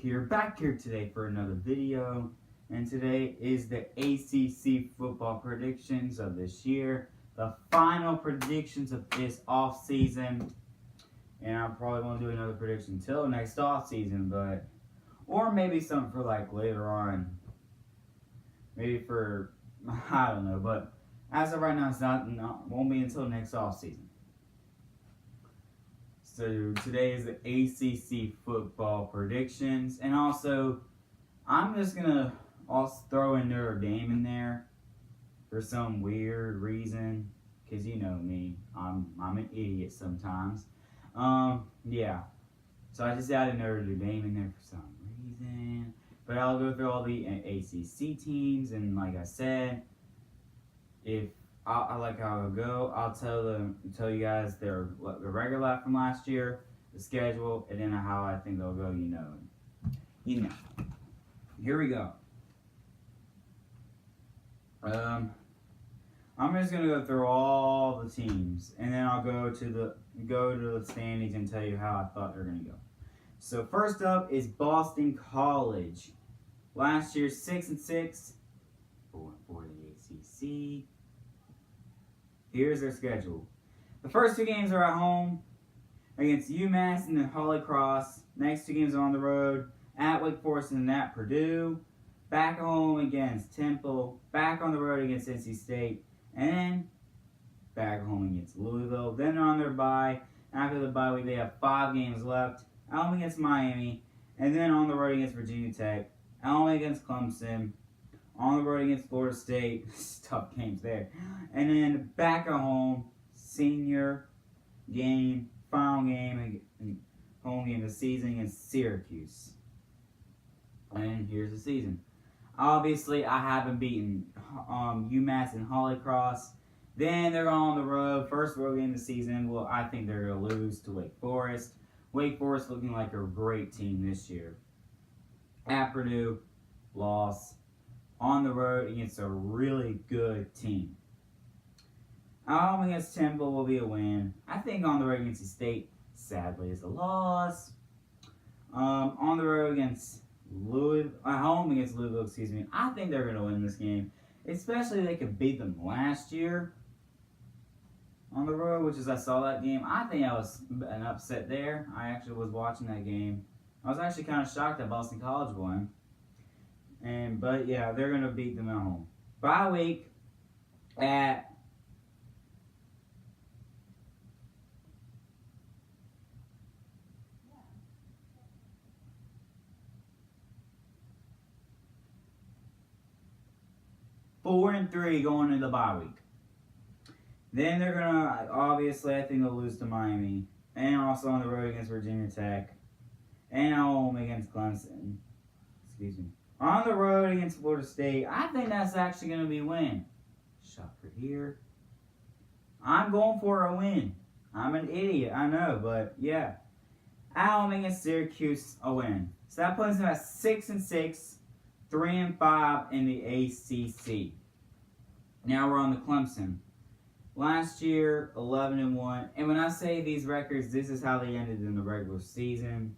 here, back here today for another video. And today is the ACC football predictions of this year. The final predictions of this off season. And I probably won't do another prediction until next off season, but or maybe something for like later on. Maybe for I don't know, but as of right now, it's not won't be until next off season. So today is the ACC football predictions, and also I'm just gonna also throw in Notre Dame in there for some weird reason, cause you know me, I'm an idiot sometimes. Yeah. So I just added Notre Dame in there for some reason, but I'll go through all the ACC teams, and like I said, if I like how it'll go, I'll tell you guys the regular lap from last year, the schedule, and then how I think they'll go. You know. Here we go. I'm just gonna go through all the teams, and then I'll go to the standings and tell you how I thought they're gonna go. So first up is Boston College. Last year 6-6 for the ACC. Here's their schedule. The first two games are at home against UMass and then Holy Cross. Next two games are on the road at Wake Forest and at Purdue. Back home against Temple. Back on the road against NC State. And then back home against Louisville. Then they're on their bye. After the bye week, they have 5 games left. At home against Miami. And then on the road against Virginia Tech. At home against Clemson. On the road against Florida State. Tough games there. And then back at home, senior game, final game, and home game of the season against Syracuse. And here's the season. Obviously, I haven't beaten UMass and Holy Cross. Then they're on the road. First road game of the season. Well, I think they're going to lose to Wake Forest. Wake Forest looking like a great team this year. At Purdue, loss. On the road against a really good team. At home against Temple will be a win. I think on the road against the State, sadly, is a loss. On the road against Louisville, at home against Louisville, I think they're going to win this game. Especially if they could beat them last year on the road, which is I saw that game. I think I was an upset there. I actually was watching that game. I was actually kind of shocked that Boston College won. But yeah, they're gonna beat them at home. Bye week at four and 3 going into the bye week. Then they're gonna obviously I think they'll lose to Miami, and also on the road against Virginia Tech, and at home against Clemson. On the road against Florida State, I think that's actually going to be a win. Shocker here. I'm going for a win. I'm an idiot, I know, but yeah. At home against Syracuse, a win. So that puts them at 6-6, 3-5 in the ACC. Now we're on to Clemson. Last year, 11-1. And when I say these records, this is how they ended in the regular season.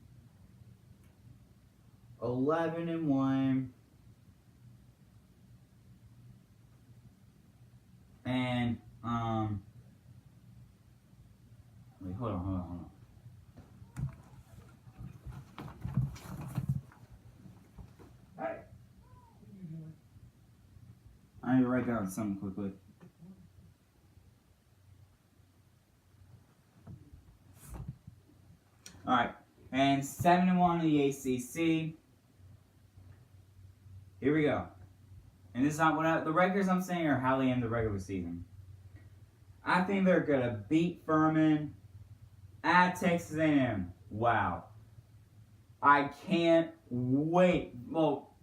11-1, and wait, hold on. Hey, I need to write down something quickly. All right, and 7-1 in the ACC. Here we go. And this is not what the records I'm saying are how they end the regular season. I think they're going to beat Furman at Texas A&M. Wow. I can't wait. Well,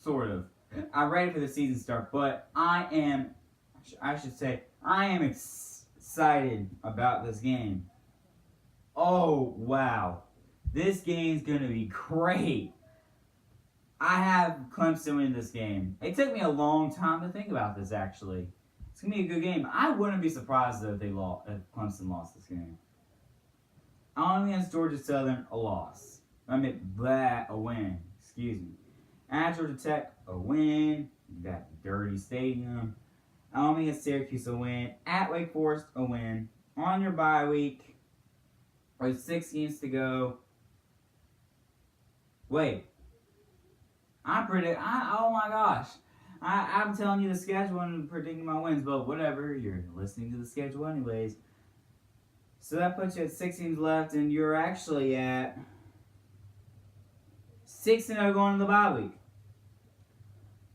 sort of. I'm ready for the season start, but I am excited about this game. Oh, wow. This game's going to be great. I have Clemson win this game. It took me a long time to think about this, actually. It's going to be a good game. I wouldn't be surprised, though, if Clemson lost this game. On against Georgia Southern, a loss. I mean, a win. Excuse me. At Georgia Tech, a win. That dirty stadium. At home against Syracuse, a win. At Wake Forest, a win. On your bye week, with 6 games to go. Wait. Oh my gosh. I'm telling you the schedule and predicting my wins, but whatever. You're listening to the schedule anyways. So that puts you at 6 games left, and you're actually at 6-0 going into the bye week.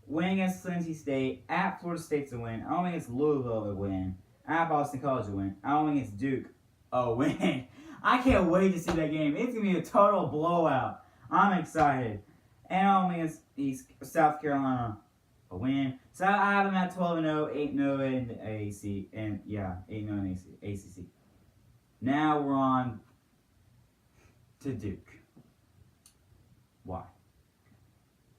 Win against Tennessee State. At Florida State's a win. At home against Louisville, a win. At Boston College, a win. At home against Duke, a win. I can't wait to see that game. It's going to be a total blowout. I'm excited. And at home against South Carolina, a win. So I have them at 12-0, 8-0 in the AAC, and 8-0 in the ACC. Now we're on to Duke. Why?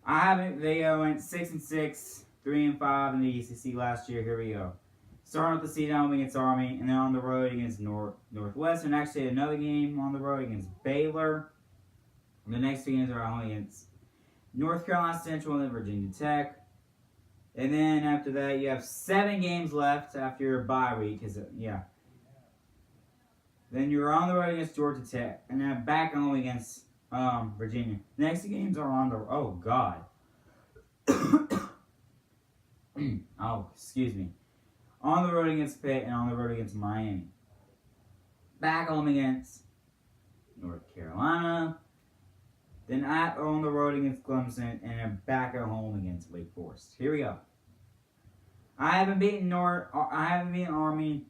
I haven't. They went 6-6, 3-5 in the ACC last year. Here we go. Starting with the seed home against Army, and then on the road against Northwestern. Actually, another game on the road against Baylor. The next 2 games are at home against North Carolina Central and then Virginia Tech. And then after that, you have 7 games left after your bye week. Then you're on the road against Georgia Tech, and then back home against Virginia. The next 2 games are on the. Oh God. Oh, excuse me. On the road against Pitt and on the road against Miami. Back home against North Carolina. Then on the road against Clemson, and then back at home against Wake Forest. Here we go. I haven't beaten Army.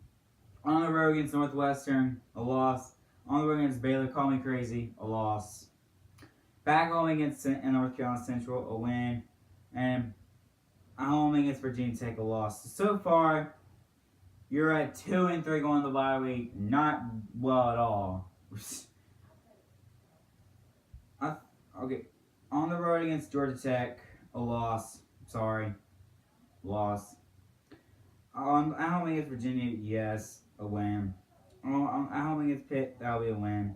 On the road against Northwestern, a loss. On the road against Baylor, call me crazy, a loss. Back home against North Carolina Central, a win. And at home against Virginia Tech, a loss. So far, you're at 2-3 going to the bye week. Not well at all. Okay, on the road against Georgia Tech, a loss. Sorry, loss. At home against Virginia, yes, a win. At home against Pitt, that'll be a win.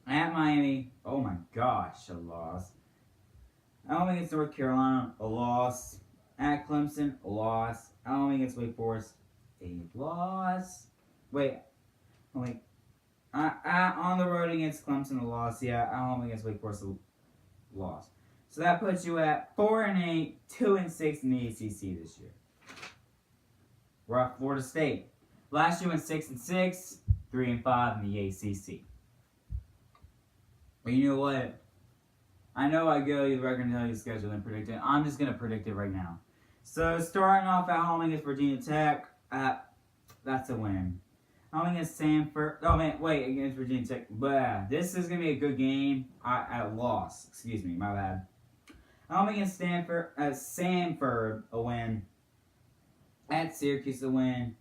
At Miami, oh my gosh, a loss. At home against North Carolina, a loss. At Clemson, a loss. At home against Wake Forest, a loss. On the road against Clemson, a loss. Yeah, at home against Wake Forest, a loss. So that puts you at 4-8, 2-6 in the ACC this year. We're at Florida State. Last year went 6-6, 3-5 in the ACC. But you know what? I know I go to the record and tell you the schedule and predict it. I'm just going to predict it right now. So starting off at home against Virginia Tech, that's a win. Home against Sanford. Against Virginia Tech. But this is going to be a good game. A loss. Excuse me, my bad. Home against Sanford, a win. At Syracuse, a win.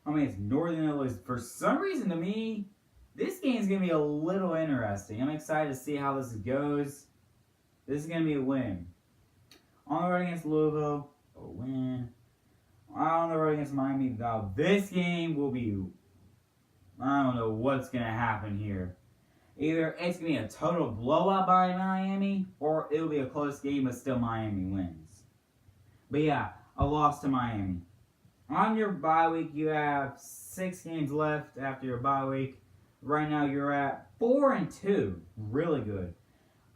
Home against Northern Illinois. For some reason, to me, this game is going to be a little interesting. I'm excited to see how this goes. This is going to be a win. On the road against Louisville, a win. On the road against Miami, now this game will be, I don't know what's going to happen here. Either it's going to be a total blowout by Miami, or it'll be a close game, but still Miami wins. But yeah, a loss to Miami. On your bye week, you have 6 games left after your bye week. Right now, you're at 4-2. Really good.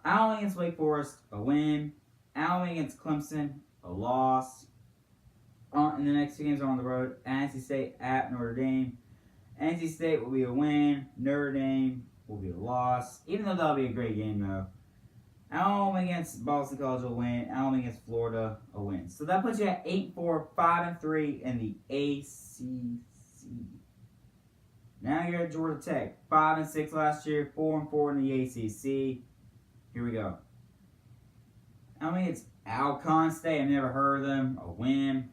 Out against Wake Forest, a win. Out against Clemson, a loss. And the next 2 games are on the road. NC State at Notre Dame. NC State will be a win. Notre Dame will be a loss. Even though that'll be a great game, though. At home against Boston College, a win. At home against Florida, a win. So that puts you at 8-4, 5-3 in the ACC. Now you're at Georgia Tech. 5-6 last year, 4-4 in the ACC. Here we go. It's Alcorn State. I've never heard of them. A win.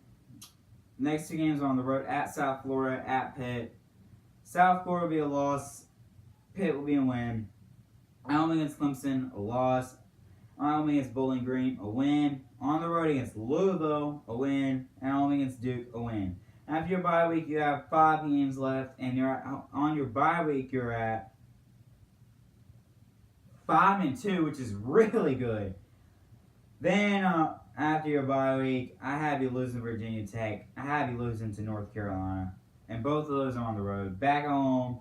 Next 2 games are on the road. At South Florida, at Pitt. South Florida will be a loss. Pitt will be a win. At home against Clemson, a loss. At home against Bowling Green, a win. On the road against Louisville, a win. At home against Duke, a win. After your bye week, you have 5 games left, and on your bye week, you're at 5-2, which is really good. Then after your bye week, I have you losing to Virginia Tech. I have you losing to North Carolina, and both of those are on the road. Back home,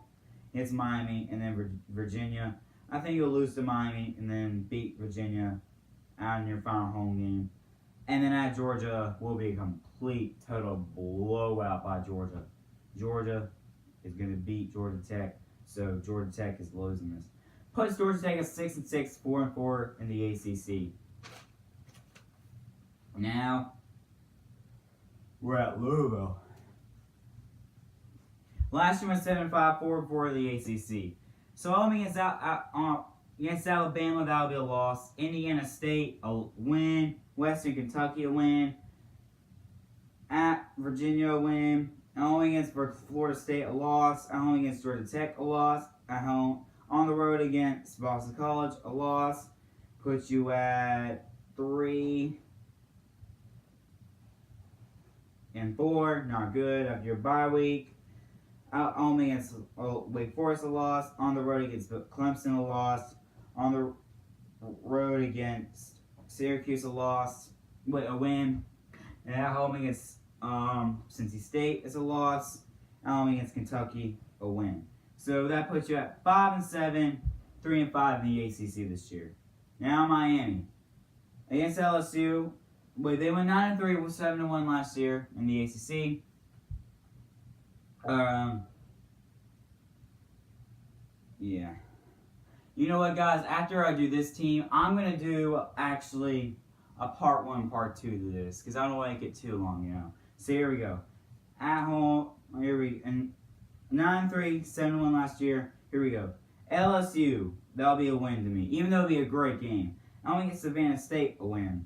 it's Miami and then Virginia. I think you'll lose to Miami and then beat Virginia out in your final home game. And then at Georgia will be a complete, total blowout by Georgia. Georgia is going to beat Georgia Tech, so Georgia Tech is losing this. Puts Georgia Tech at 6-6, 4-4 in the ACC. Now we're at Louisville. Last year went 7-5, 4-4 in the ACC. So home against Alabama, that'll be a loss. Indiana State, a win. Western Kentucky, a win. At Virginia, a win. At home against Florida State, a loss. At home against Georgia Tech, a loss. At home on the road against Boston College, a loss. Puts you at 3-4, not good. After your bye week. Out home against Wake Forest, a loss. On the road against Clemson, a loss. On the road against Syracuse, a win. And at home against Cincy State, is a loss. At home against Kentucky, a win. So that puts you at 5-7, 3-5 in the ACC this year. Now Miami against LSU. They went 9-3 with 7-1 last year in the ACC. Yeah. You know what, guys? After I do this team, I'm gonna do actually a part 1, part 2 to this because I don't want to get too long, you know. So here we go. At home, and 9-3, 7-1 last year. Here we go. LSU, that'll be a win to me, even though it'll be a great game. I'm against Savannah State, a win.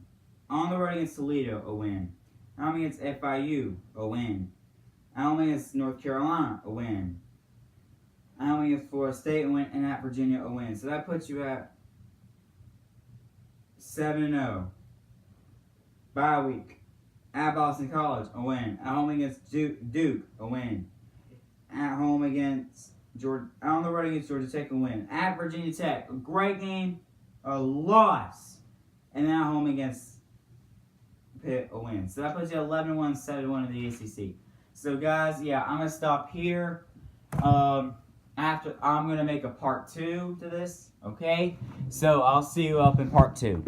On the road against Toledo, a win. I'm against FIU, a win. I'm against North Carolina, a win. I'm against Florida State, a win. And at Virginia, a win. So that puts you at 7-0. Bye week. At Boston College, a win. At home against Duke, a win. At home against Georgia, on the road against Georgia Tech, a win. At Virginia Tech, a great game, a loss. And then at home against Pitt, a win. So that puts you at 11-1, 7-1 in the ACC. So guys, yeah, I'm gonna stop here. After I'm gonna make a part 2 to this. Okay, so I'll see you up in part 2.